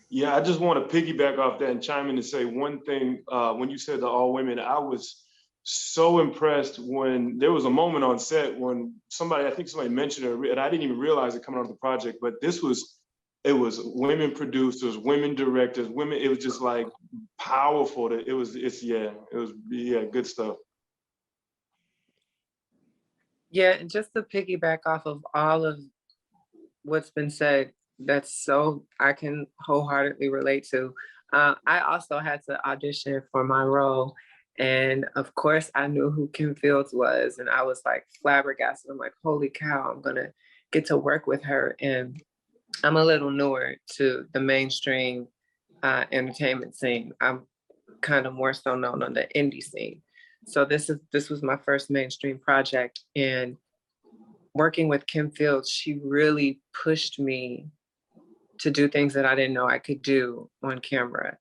Yeah, I just want to piggyback off that and chime in and say one thing. When you said the all women, I was so impressed when there was a moment on set when I think somebody mentioned it, and I didn't even realize it coming out of the project, but it was women producers, women directors, women, it was just like powerful. It was good stuff. Yeah, and just to piggyback off of all of what's been said, I can wholeheartedly relate to. I also had to audition for my role. And of course I knew who Kim Fields was, and I was like flabbergasted. I'm like, holy cow, I'm gonna get to work with her. And I'm a little newer to the mainstream entertainment scene. I'm kind of more so known on the indie scene. So this was my first mainstream project, and working with Kim Fields, she really pushed me to do things that I didn't know I could do on camera.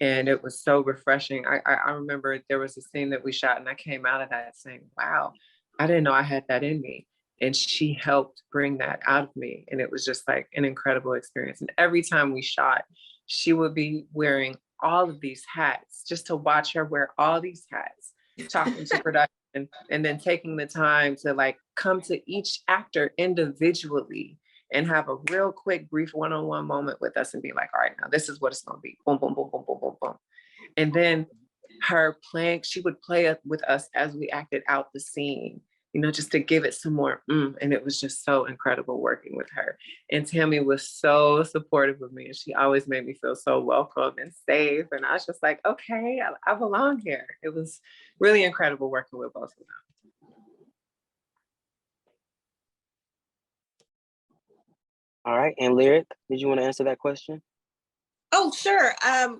And it was so refreshing. I remember there was a scene that we shot and I came out of that saying, wow, I didn't know I had that in me. And she helped bring that out of me. And it was just like an incredible experience. And every time we shot, she would be wearing all of these hats, just to watch her wear all these hats, talking to production, and then taking the time to like come to each actor individually and have a real quick, brief one-on-one moment with us and be like, all right, now this is what it's gonna be. Boom, boom, boom, boom, boom, boom, boom. And then she would play with us as we acted out the scene, just to give it some more and it was just so incredible working with her. And Tami was so supportive of me, and she always made me feel so welcome and safe. And I was just like, okay, I belong here. It was really incredible working with both of them. All right, and Lyric, did you want to answer that question? Oh, sure.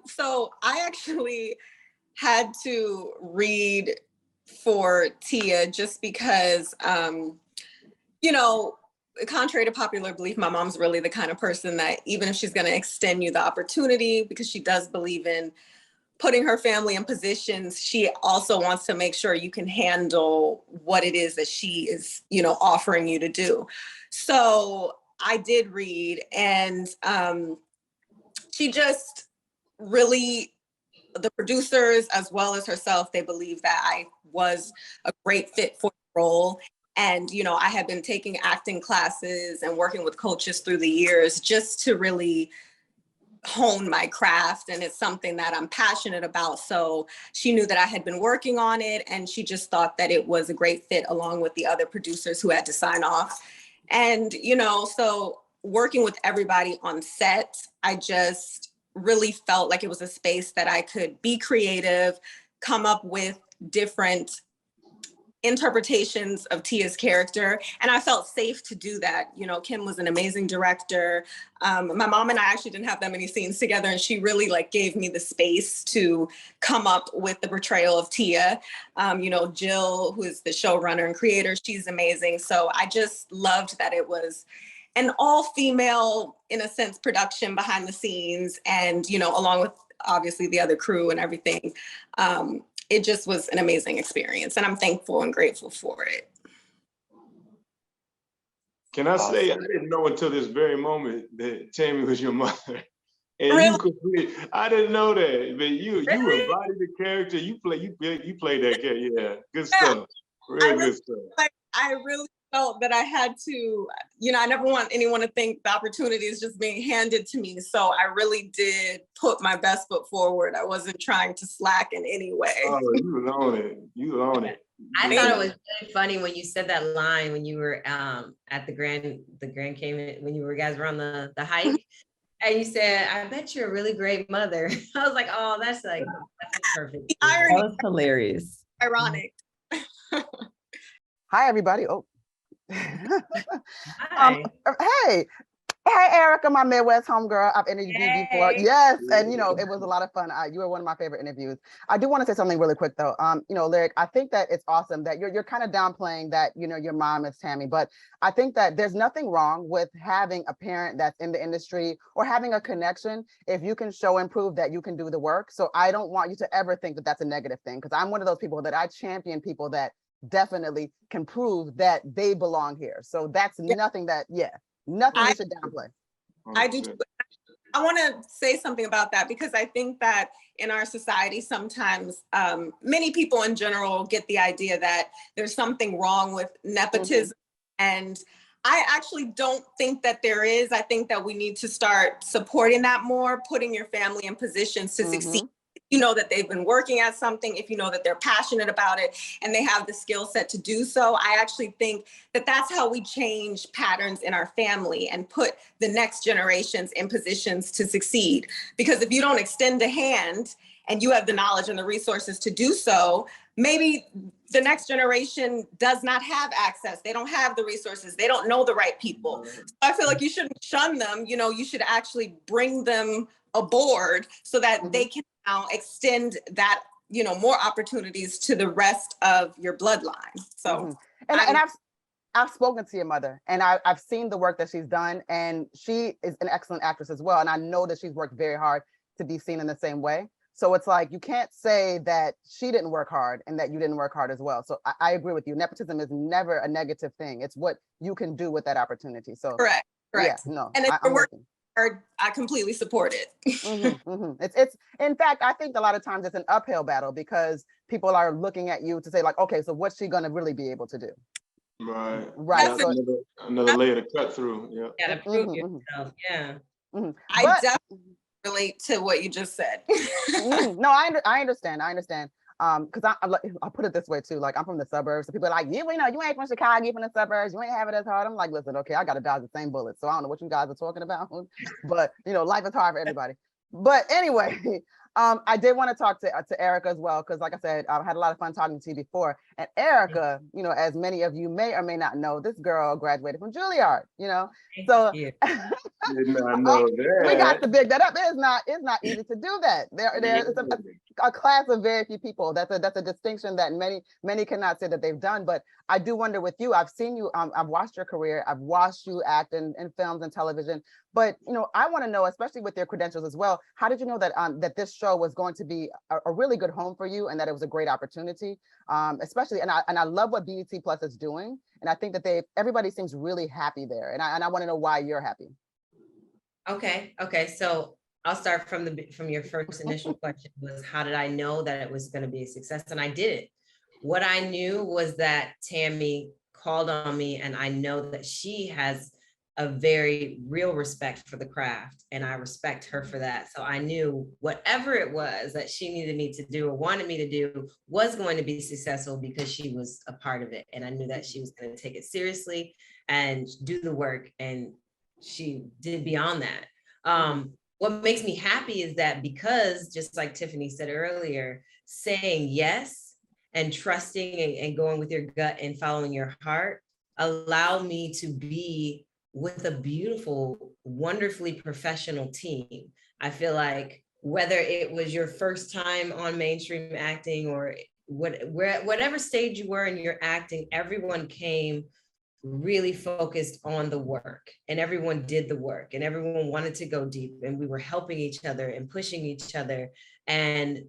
So I actually had to read for Tia just because, contrary to popular belief, my mom's really the kind of person that even if she's going to extend you the opportunity, because she does believe in putting her family in positions, she also wants to make sure you can handle what it is that she is, offering you to do. So I did read, and she just really, the producers as well as herself, they believe that I was a great fit for the role. And, I had been taking acting classes and working with coaches through the years just to really hone my craft. And it's something that I'm passionate about. So she knew that I had been working on it, and she just thought that it was a great fit along with the other producers who had to sign off. And, so working with everybody on set, I just really felt like it was a space that I could be creative, come up with different interpretations of Tia's character. And I felt safe to do that. Kim was an amazing director. My mom and I actually didn't have that many scenes together, and she really gave me the space to come up with the portrayal of Tia. Jill, who is the showrunner and creator, she's amazing. So I just loved that it was an all-female, in a sense, production behind the scenes, and along with obviously the other crew and everything. It just was an amazing experience, and I'm thankful and grateful for it. Can I say, I didn't know until this very moment that Tami was your mother. And really? I didn't know that, but you embodied the character. You played that character. Yeah, good stuff. Good stuff. I really felt that I had to, I never want anyone to think the opportunity is just being handed to me. So I really did put my best foot forward. I wasn't trying to slack in any way. Oh, you own it. You own it. I thought it was really funny when you said that line when you were at the Grand Cayman, when you guys were on the hike. And you said, I bet you're a really great mother. I was like, oh, that's perfect. The irony. That was hilarious. Ironic. Hi, everybody. Oh. Hi. Hey, Erica, my Midwest homegirl. I've interviewed you before. Yes, and it was a lot of fun. You were one of my favorite interviews. I do want to say something really quick though. Lyric, I think that it's awesome that you're kind of downplaying that, your mom is Tami, but I think that there's nothing wrong with having a parent that's in the industry or having a connection if you can show and prove that you can do the work. So I don't want you to ever think that that's a negative thing, because I'm one of those people that I champion people that definitely can prove that they belong here. So that's nothing that, nothing you should downplay. I do too. I want to say something about that because I think that in our society, sometimes many people in general get the idea that there's something wrong with nepotism. And I actually don't think that there is. I think that we need to start supporting that more, putting your family in positions to succeed. If you know that they've been working at something, if you know that they're passionate about it and they have the skill set to do so, I actually think that that's how we change patterns in our family and put the next generations in positions to succeed. Because if you don't extend a hand and you have the knowledge and the resources to do so, maybe the next generation does not have access. They don't have the resources. They don't know the right people. So I feel like you shouldn't shun them. You know, you should actually bring them aboard so that they can now extend that, you know, more opportunities to the rest of your bloodline. So, and I've spoken to your mother, and I've seen the work that she's done, and she is an excellent actress as well. And I know that she's worked very hard to be seen in the same way. So it's like, you can't say that she didn't work hard and that you didn't work hard as well. So I agree with you. Nepotism is never a negative thing. It's what you can do with that opportunity. So correct. Yeah, no, And if I'm you're working. hard, I completely support it. It's in fact, I think a lot of times it's an uphill battle because people are looking at you to say like, okay, so what's she gonna really be able to do? Right. So, another layer to cut through. Yeah. Gotta prove yourself. Yeah. I definitely relate to what you just said. No, I understand. Because I'll put it this way too. Like, I'm from the suburbs, so people are like, you know, you ain't from Chicago, you from the suburbs, you ain't have it as hard. I'm like, listen, okay, I got to dodge the same bullet, so I don't know what you guys are talking about, but you know, life is hard for everybody. But anyway, I did want to talk to Erica as well, because like I said, I had a lot of fun talking to you before. And Erica, you know, as many of you may or may not know, this girl graduated from Juilliard, you know. So Did not know that. we got to big that up. It's not easy to do that. There's a class of very few people. That's a distinction that many cannot say that they've done. But I do wonder with you, I've seen you, I've watched your career, I've watched you act in films and television. But you know, I want to know, especially with your credentials as well, how did you know that that this show was going to be a really good home for you and that it was a great opportunity? Especially, and I love what BET Plus is doing. And I think that everybody seems really happy there. And I want to know why you're happy. Okay. So I'll start from your first initial question was, how did I know that it was going to be a success? And I did it. What I knew was that Tami called on me, and I know that she has a very real respect for the craft, and I respect her for that. So I knew whatever it was that she needed me to do or wanted me to do was going to be successful because she was a part of it. And I knew that she was going to take it seriously and do the work, and she did beyond that. What makes me happy is that, because just like Tiffany said earlier, saying yes and trusting and going with your gut and following your heart allow me to be with a beautiful, wonderfully professional team. I feel like whether it was your first time on mainstream acting or whatever stage you were in your acting, everyone came really focused on the work, and everyone did the work, and everyone wanted to go deep, and we were helping each other and pushing each other, and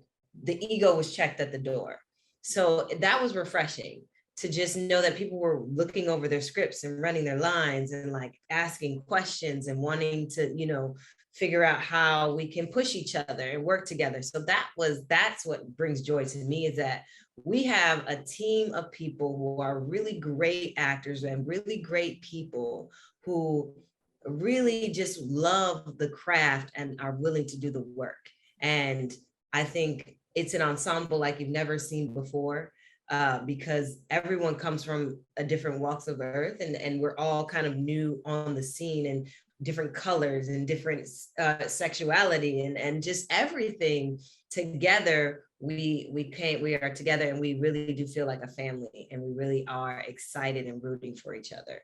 the ego was checked at the door. So that was refreshing to just know that people were looking over their scripts and running their lines and like asking questions and wanting to, you know, figure out how we can push each other and work together. So that's what brings joy to me, is that we have a team of people who are really great actors and really great people who really just love the craft and are willing to do the work. And I think it's an ensemble like you've never seen before, because everyone comes from a different walks of earth, and we're all kind of new on the scene, and different colors and different sexuality and just everything together. We are together, and we really do feel like a family, and we really are excited and rooting for each other.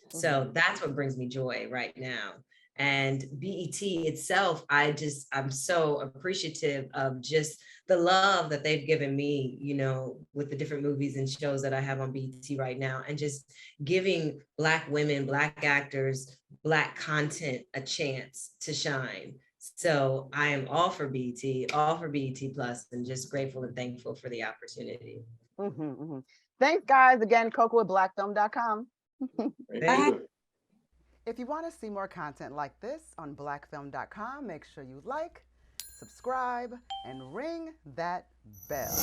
So that's what brings me joy right now. And BET itself, I'm so appreciative of just the love that they've given me, you know, with the different movies and shows that I have on BET right now, and just giving Black women, Black actors, Black content a chance to shine. So I am all for BET Plus, and just grateful and thankful for the opportunity. Thanks, guys. Again, Koku at blackfilm.com. Thank you. If you want to see more content like this on blackfilm.com, make sure you like, subscribe, and ring that bell.